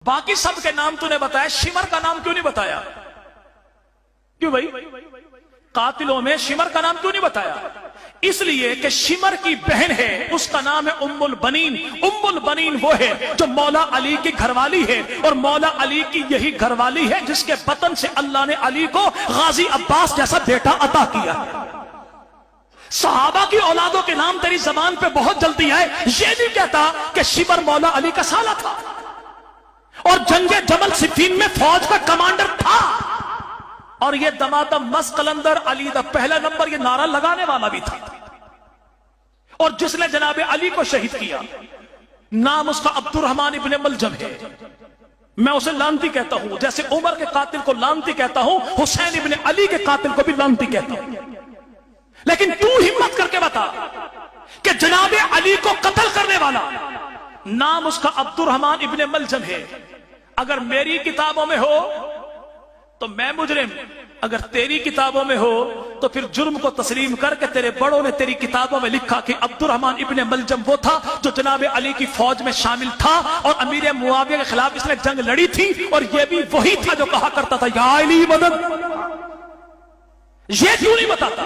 बाकी सब के नाम तूने बताया, शिमर का नाम क्यों नहीं बताया? क्यों भाई? कातिलों में शिमर का नाम क्यों नहीं बताया? इसलिए कि शिमर की बहन है, उसका नाम है उम्मुल बनीन। उम्मुल बनीन वो है जो मौला अली की घरवाली है, और मौला अली की यही घरवाली है जिसके बतन से अल्लाह ने अली को गाजी अब्बास जैसा बेटा अता किया। सहाबा की औलादों के नाम तेरी जबान पे बहुत जल्दी आए, ये नहीं कहता कि शिमर मौला अली का साला था और जंगे जबल सिफीन में फौज का कमांडर था, और ये दमादम मस कलंदर अली दा पहला नंबर ये नारा लगाने वाला भी था, और जिसने जनाबे अली को शहीद किया नाम उसका अब्दुर्रहमान इब्ने मलजम है। मैं उसे लानती कहता हूं, जैसे उमर के कातिल को लानती कहता हूं, हुसैन इब्ने अली के कातिल को भी लानती कहता हूं। लेकिन तू हिम्मत करके बता कि जनाबे अली को कत्ल करने वाला नाम उसका अब्दुर्रहमान इब्ने मलजम है। अगर मेरी किताबों में हो तो मैं मुजरिम, अगर तेरी किताबों में हो तो फिर जुर्म को तस्लीम करके तेरे बड़ों ने तेरी किताबों में लिखा कि अब्दुर्रहमान इब्ने मलजम वो था जो जनाब अली की फौज में शामिल था और अमीर मुआविया के खिलाफ इसने जंग लड़ी थी, और ये भी वही था जो कहा करता था या अली मदद। ये क्यों नहीं बताता?